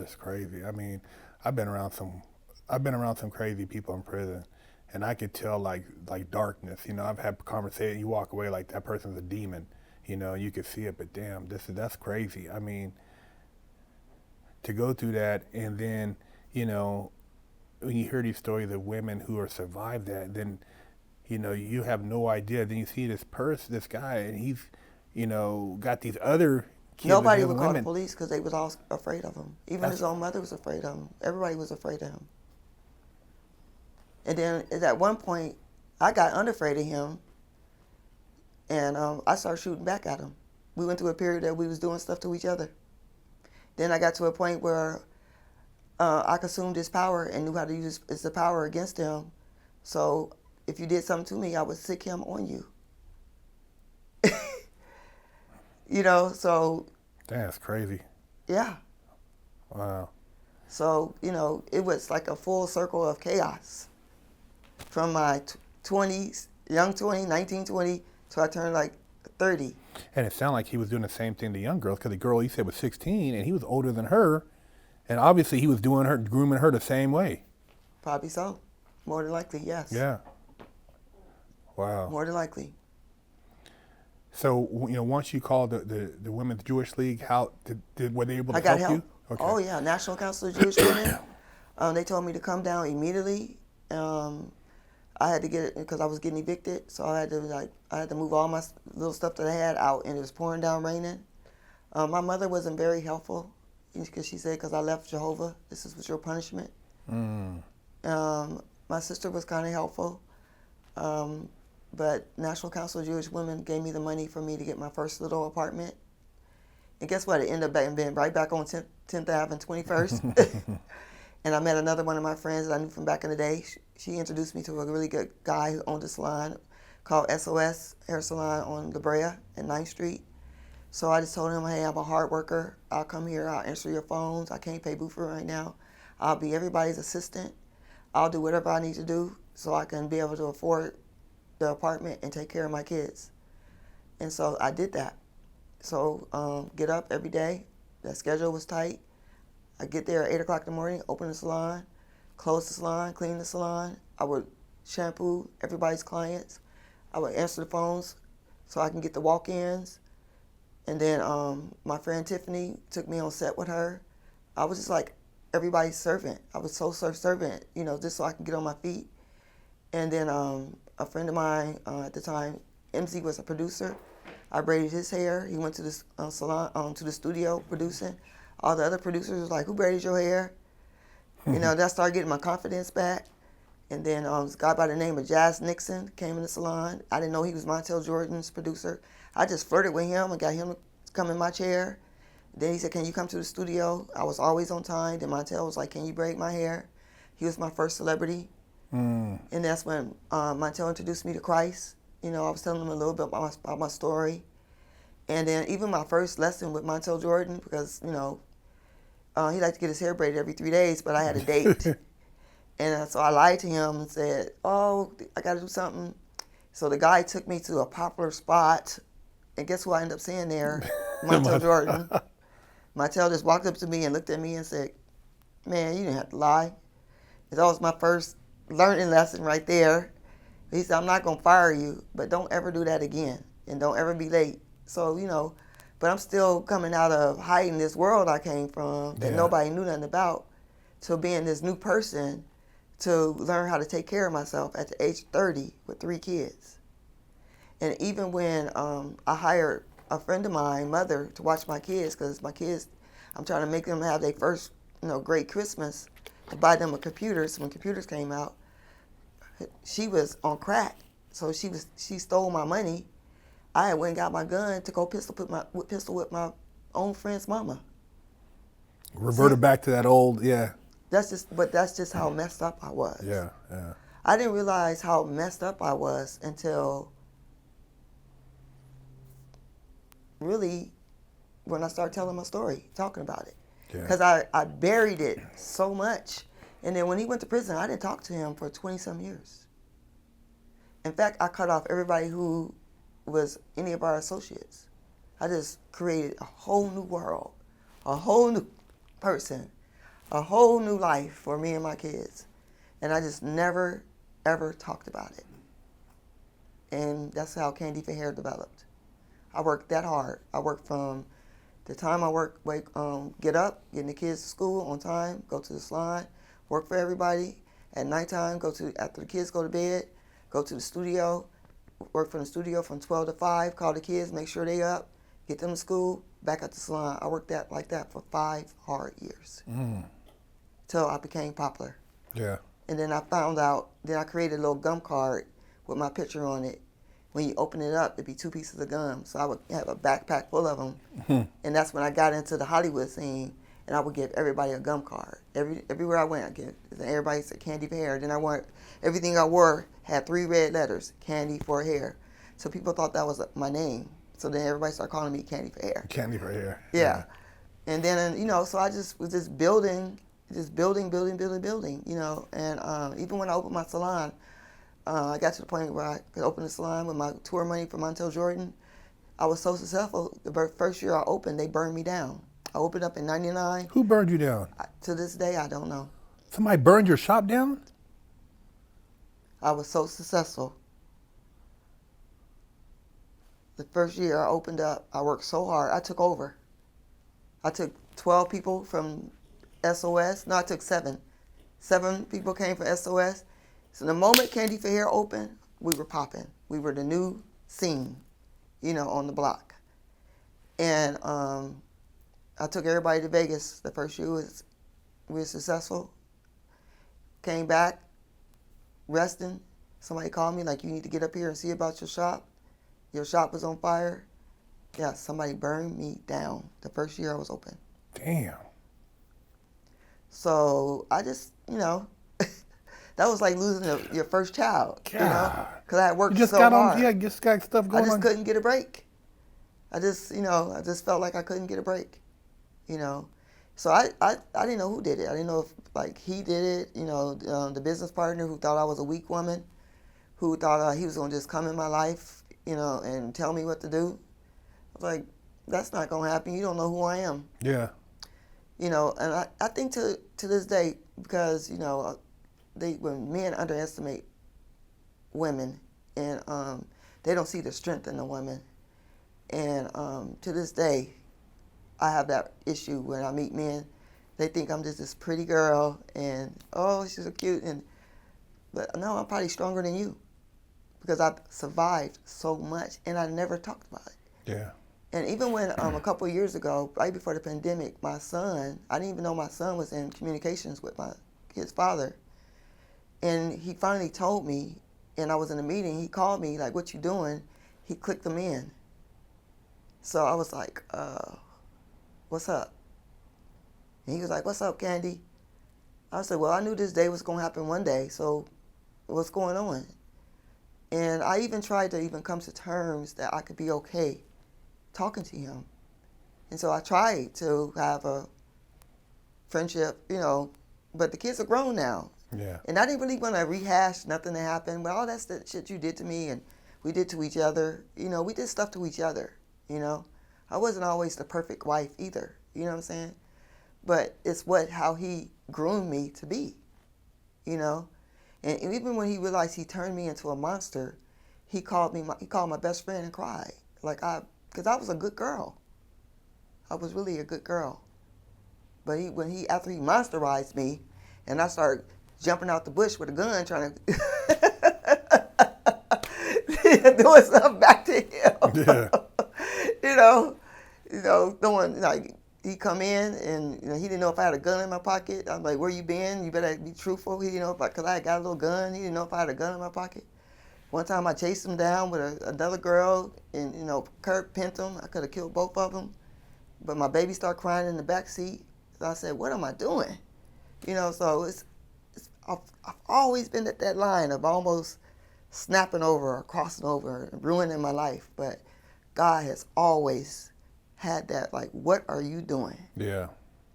just crazy. I mean, I've been around some, I've been around some crazy people in prison, and I could tell like darkness. You know, I've had conversations. You walk away like that person's a demon. You know, you could see it, but damn, that's crazy. I mean, to go through that, and then you know, when you hear these stories of women who are survived that, then you know you have no idea. Then you see this guy, and he's, you know, got these other kids with Nobody his would call the women. police because they was all afraid of him. Even That's his own mother was afraid of him. Everybody was afraid of him. And then at one point, I got unafraid of him, and I started shooting back at him. We went through a period that we was doing stuff to each other. Then I got to a point where I consumed his power and knew how to use the power against him. So if you did something to me, I would sick him on you. You know, so That's crazy. yeah. Wow. So, you know, it was like a full circle of chaos from my 20s, young 20, 19, 20, till I turned like 30. And it sounded like he was doing the same thing to young girls, because the girl he said was 16 and he was older than her, and obviously he was doing her, grooming her the same way. Probably so. More than likely, yes. Yeah. Wow. More than likely. So, you know, once you called the Women's Jewish League, how were they able to I got help help. you? Okay. Oh, yeah. National Council of Jewish Women. They told me to come down immediately. I had to get it because I was getting evicted, so I had to move all my little stuff that I had out, and it was pouring down raining. My mother wasn't very helpful because she said, because I left Jehovah, this was your punishment. My sister was kind of helpful, but National Council of Jewish Women gave me the money for me to get my first little apartment. And guess what? It ended up being right back on 10th Ave and 21st. And I met another one of my friends that I knew from back in the day. She introduced me to a really good guy who owned a salon called SOS Hair Salon on La Brea and 9th Street. So I just told him, hey, I'm a hard worker. I'll come here. I'll answer your phones. I can't pay booth right now. I'll be everybody's assistant. I'll do whatever I need to do so I can be able to afford the apartment and take care of my kids. And so I did that. So get up every day. That schedule was tight. I get there at 8 o'clock in the morning, open the salon, close the salon, clean the salon. I would shampoo everybody's clients. I would answer the phones so I can get the walk-ins. And then my friend Tiffany took me on set with her. I was just like everybody's servant. I was so servant, you know, just so I can get on my feet. And then a friend of mine at the time, MZ was a producer. I braided his hair. He went to this salon, to the studio producing. All the other producers was like, who braided your hair? You know, that started getting my confidence back. And then this guy by the name of Jazz Nixon came in the salon. I didn't know he was Montel Jordan's producer. I just flirted with him and got him to come in my chair. Then he said, can you come to the studio? I was always on time. Then Montel was like, can you braid my hair? He was my first celebrity. And that's when Montel introduced me to Christ. You know, I was telling him a little bit about my story. And then even my first lesson with Montel Jordan, because, you know, he liked to get his hair braided every 3 days, but I had a date. And so I lied to him and said, oh, I got to do something. So the guy took me to a popular spot. And guess who I ended up seeing there? Montel Jordan. Montel just walked up to me and looked at me and said, man, you didn't have to lie. That was my first learning lesson right there. He said, I'm not going to fire you, but don't ever do that again. And don't ever be late. So, you know, but I'm still coming out of hiding this world I came from that nobody knew nothing about, to being this new person, to learn how to take care of myself at the age of 30 with 3 kids. And even when I hired a friend of mine, mother, to watch my kids, because my kids, I'm trying to make them have their first, you know, great Christmas, to buy them a computer. So when computers came out, she was on crack. So she stole my money. I had went and got my gun to go pistol whip my own friend's mama. Reverted back to that old, That's just how messed up I was. Yeah. I didn't realize how messed up I was until really when I started telling my story, talking about it. Because I buried it so much. And then when he went to prison, I didn't talk to him for 20-some years. In fact, I cut off everybody who was any of our associates. I just created a whole new world, a whole new person. a whole new life for me and my kids. And I just never, ever talked about it. And that's how Candy for Hair developed. I worked that hard. I worked from the time I get up, getting the kids to school on time, go to the salon, work for everybody. At nighttime, after the kids go to bed, go to the studio, work from the studio from 12 to 5, call the kids, make sure they up, get them to school, back at the salon. I worked like that for 5 hard years till I became popular. Yeah. And then I found out, then I created a little gum card with my picture on it. When you open it up, it'd be 2 pieces of gum. So I would have a backpack full of them. And that's when I got into the Hollywood scene, and I would give everybody a gum card. Everywhere I went, everybody said Candy for Hair. Then everything I wore had 3 red letters, Candy for Hair. So people thought that was my name. So then everybody started calling me Candy for Hair. Candy for Hair. Yeah. And then, so I just was just building, and, even when I opened my salon, I got to the point where I could open the salon with my tour money for Montel Jordan. I was so successful, the first year I opened, they burned me down. I opened up in 99. Who burned you down? To this day, I don't know. Somebody burned your shop down? I was so successful. The first year I opened up, I worked so hard. I took over. I took 12 people from SOS. No, I took 7. 7 people came from SOS. So the moment Candy for Hair opened, we were popping. We were the new scene, on the block. And I took everybody to Vegas. The first year we were successful. Came back, resting. Somebody called me like, you need to get up here and see about your shop. Your shop was on fire. Yeah, somebody burned me down the first year I was open. Damn. So I just, that was like losing your first child, God. because I had worked You just so got hard. just got stuff going on. I just couldn't get a break. I just felt like I couldn't get a break, So I didn't know who did it. I didn't know if he did it, the business partner who thought I was a weak woman, who thought he was going to just come in my life, and tell me what to do. I was like, that's not going to happen. You don't know who I am. Yeah. And I think to this day, because, when men underestimate women, and they don't see the strength in the women. And to this day, I have that issue when I meet men. They think I'm just this pretty girl, and, oh, she's so cute. But no, I'm probably stronger than you, because I've survived so much, and I never talked about it. Yeah. And even when a couple of years ago, right before the pandemic, my son, I didn't even know my son was in communications with his father. And he finally told me, and I was in a meeting, he called me, like, what you doing? He clicked them in. So I was like, what's up? And he was like, what's up, Candy? I said, well, I knew this day was going to happen one day, so what's going on? And I even tried to come to terms that I could be okay talking to him. And so I tried to have a friendship, but the kids are grown now. Yeah. And I didn't really want to rehash nothing that happened, but all that's the shit you did to me and we did to each other. We did stuff to each other, I wasn't always the perfect wife either, you know what I'm saying? But it's how he groomed me to be, And even when he realized he turned me into a monster, he called my best friend and cried. Because I was a good girl. I was really a good girl. But after he monsterized me, and I started jumping out the bush with a gun trying to doing something back to him. Yeah. Throwing, he come in and he didn't know if I had a gun in my pocket. I was like, where you been? You better be truthful. He didn't know because I got a little gun. He didn't know if I had a gun in my pocket. One time I chased him down with another girl, and Kurt pinned him. I could have killed both of them, but my baby started crying in the back seat. So I said, "What am I doing?" So I've always been at that line of almost snapping over or crossing over and ruining my life. But God has always had that, like, what are you doing? Yeah.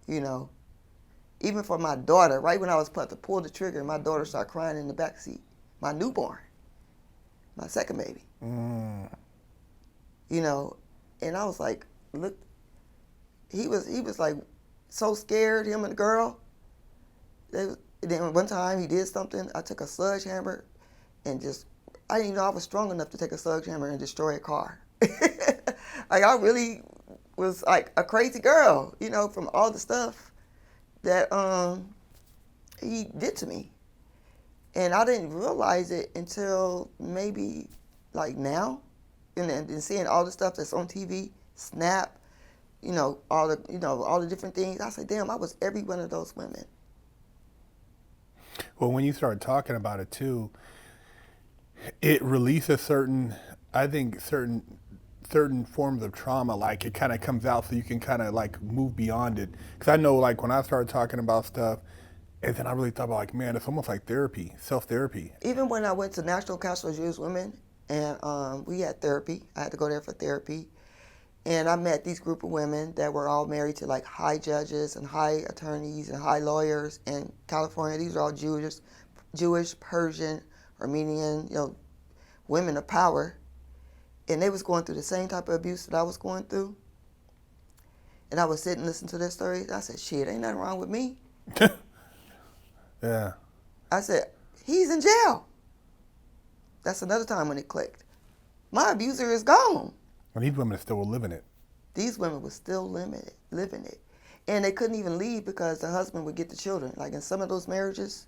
Even for my daughter, right when I was about to pull the trigger, my daughter started crying in the back seat. My newborn. My second baby. Mm. And I was like, look, he was like so scared, him and the girl. Then one time he did something. I took a sledgehammer and I didn't even know I was strong enough to take a sledgehammer and destroy a car. Like I really was like a crazy girl, from all the stuff that he did to me. And I didn't realize it until maybe like now, and seeing all the stuff that's on TV, Snap, all the different things. I said, damn, I was every one of those women. Well, when you start talking about it too, it releases certain forms of trauma. Like it kind of comes out, so you can kind of like move beyond it. Because I know, like when I started talking about stuff, and then I really thought about like, man, it's almost like therapy, self-therapy. Even when I went to National Council of Jewish Women, and we had therapy, I had to go there for therapy. And I met these group of women that were all married to like high judges and high attorneys and high lawyers in California. These are all Jewish, Persian, Armenian, women of power. And they was going through the same type of abuse that I was going through. And I would sit and listen to their stories. I said, shit, ain't nothing wrong with me. Yeah. I said, he's in jail. That's another time when it clicked. My abuser is gone. And these women are still living it. These women were still living it. And they couldn't even leave because the husband would get the children. Like in some of those marriages,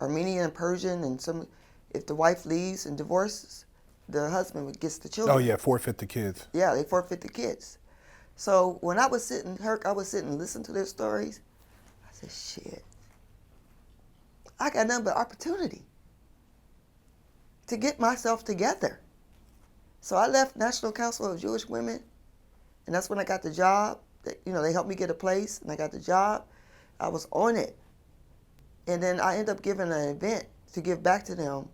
Armenian and Persian, and if the wife leaves and divorces, the husband gets the children. Oh yeah, forfeit the kids. Yeah, they forfeit the kids. So when I would sit and listen to their stories, I said, shit, I got nothing but opportunity to get myself together. So I left National Council of Jewish Women, and that's when I got the job. They helped me get a place, and I got the job. I was on it. And then I ended up giving an event to give back to them,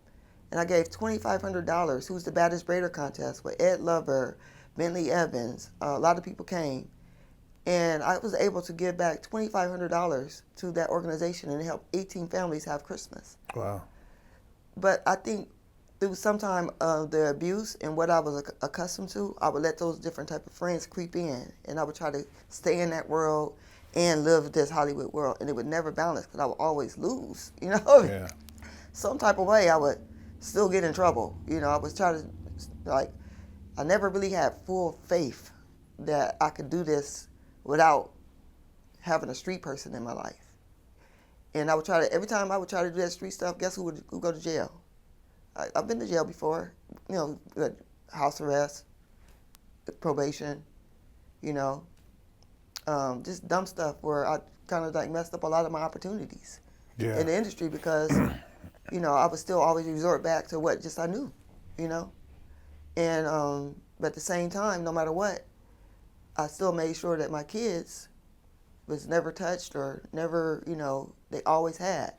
and I gave $2,500, Who's the Baddest Braider contest with Ed Lover, Bentley Evans. A lot of people came. And I was able to give back $2,500 to that organization and help 18 families have Christmas. Wow. But I think through some time of the abuse and what I was accustomed to, I would let those different type of friends creep in, and I would try to stay in that world and live this Hollywood world, and it would never balance because I would always lose, Yeah. Some type of way I would still get in trouble. I was trying to, I never really had full faith that I could do this without having a street person in my life. And I would every time I would try to do that street stuff, guess who would go to jail? I've been to jail before, house arrest, probation, just dumb stuff where I kind of messed up a lot of my opportunities in the industry because, I would still always resort back to what just I knew, and but at the same time, no matter what, I still made sure that my kids was never touched or never, they always had.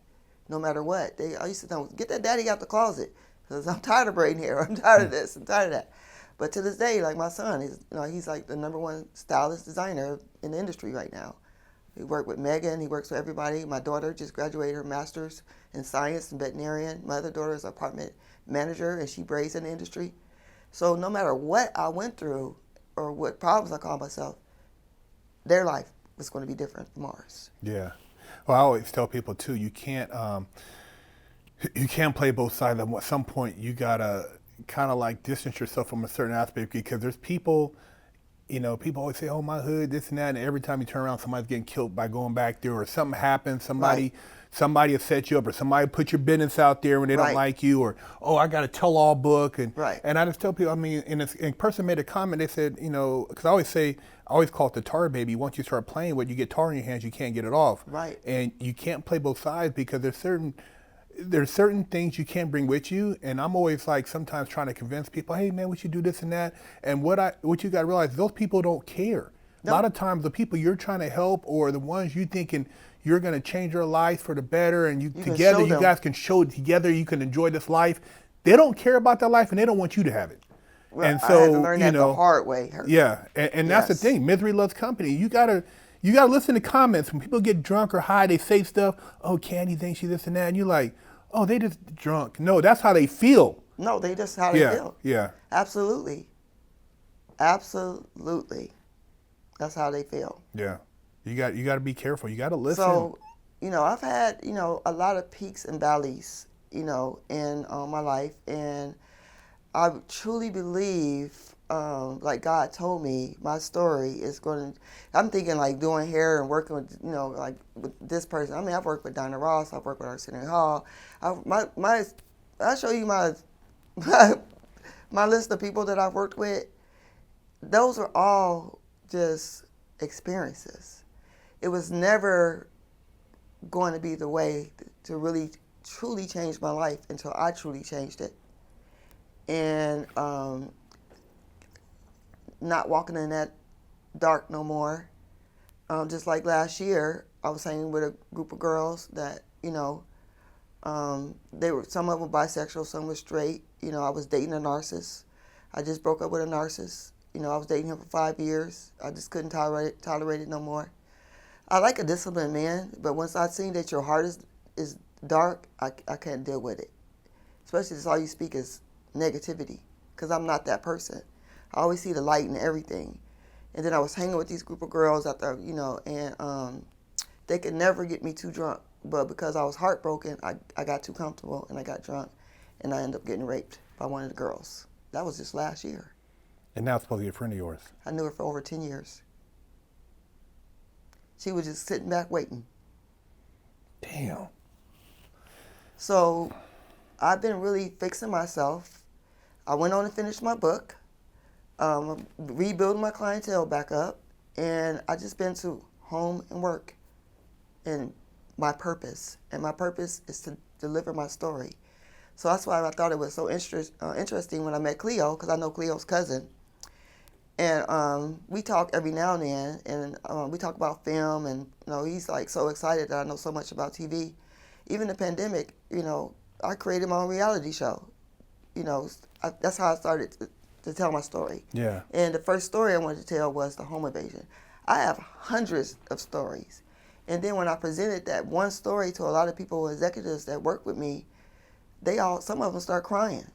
No matter what. I used to tell them, get that daddy out the closet because I'm tired of braiding hair. I'm tired of this. I'm tired of that. But to this day, like my son, he's like the #1 stylist designer in the industry right now. He worked with Megan. He works with everybody. My daughter just graduated her master's in science and veterinarian. My other daughter is an apartment manager, and she braids in the industry. So no matter what I went through or what problems I called myself, their life was going to be different from ours. Yeah. Well, I always tell people too, you can't play both sides. At some point, you gotta kind of like distance yourself from a certain aspect because there's people, people always say, "Oh, my hood, this and that," and every time you turn around, somebody's getting killed by going back there, or something happens. Somebody has set you up, or somebody put your business out there when they don't like you, or I got a tell-all book, and I just tell people, and a person made a comment. They said, because I always call it the tar baby. Once you start playing with it, you get tar in your hands, you can't get it off. Right. And you can't play both sides because there's certain things you can't bring with you. And I'm always like sometimes trying to convince people, hey man, we should do this and that. And what you got to realize, those people don't care. No. A lot of times the people you're trying to help or the ones you thinking you're going to change their life for the better, and you guys can show it together, you can enjoy this life. They don't care about that life and they don't want you to have it. Well, and so, I had to learn that the hard way. Yeah, and that's the thing. Misery loves company. You gotta listen to comments. When people get drunk or high, they say stuff. Oh, Candy thinks she's this and that, and you're like, oh, they just drunk. No, that's how they feel. No, they just how they feel. Yeah. Absolutely. That's how they feel. Yeah. You got to be careful. You got to listen. So, I've had, a lot of peaks and valleys, in my life. And I truly believe, like God told me, my story is going to, I'm thinking like doing hair and working with, like with this person. I mean, I've worked with Dinah Ross, I've worked with Arsenio Hall. I'll show you my list of people that I've worked with. Those are all just experiences. It was never going to be the way to really truly change my life until I truly changed it. And not walking in that dark no more. Just like last year, I was hanging with a group of girls that, some of them bisexual, some were straight. I was dating a narcissist. I just broke up with a narcissist. I was dating him for 5 years. I just couldn't tolerate it no more. I like a disciplined man, but once I seen that your heart is dark, I can't deal with it. Especially if all you speak is negativity, because I'm not that person. I always see the light in everything. And then I was hanging with these group of girls out there, and they could never get me too drunk. But because I was heartbroken, I got too comfortable and I got drunk, and I ended up getting raped by one of the girls. That was just last year. And now it's supposed to be a friend of yours. I knew her for over 10 years. She was just sitting back waiting. Damn. So I've been really fixing myself. I went on and finished my book, rebuilding my clientele back up, and I just been to home and work and my purpose. And my purpose is to deliver my story. So that's why I thought it was so interesting when I met Cleo, because I know Cleo's cousin. And we talk every now and then, and we talk about film, and he's like so excited that I know so much about TV. Even the pandemic, I created my own reality show. That's how I started to tell my story. Yeah. And the first story I wanted to tell was the home invasion. I have hundreds of stories. And then when I presented that one story to a lot of people, executives that work with me, some of them start crying.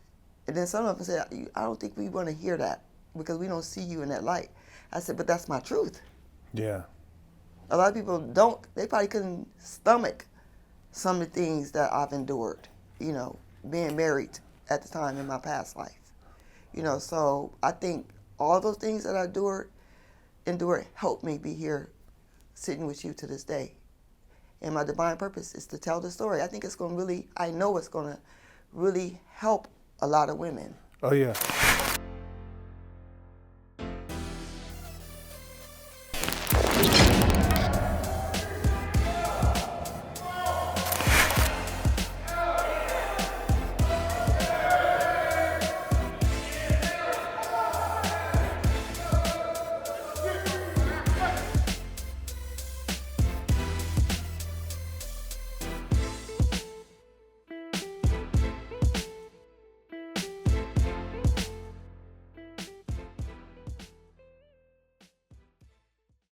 And then some of them said, I don't think we want to hear that, because we don't see you in that light. I said, but that's my truth. Yeah. A lot of people they probably couldn't stomach some of the things that I've endured, being married at the time in my past life. So I think all those things that I endured helped me be here sitting with you to this day. And my divine purpose is to tell the story. I think I know it's going to really help a lot of women. Oh, yeah.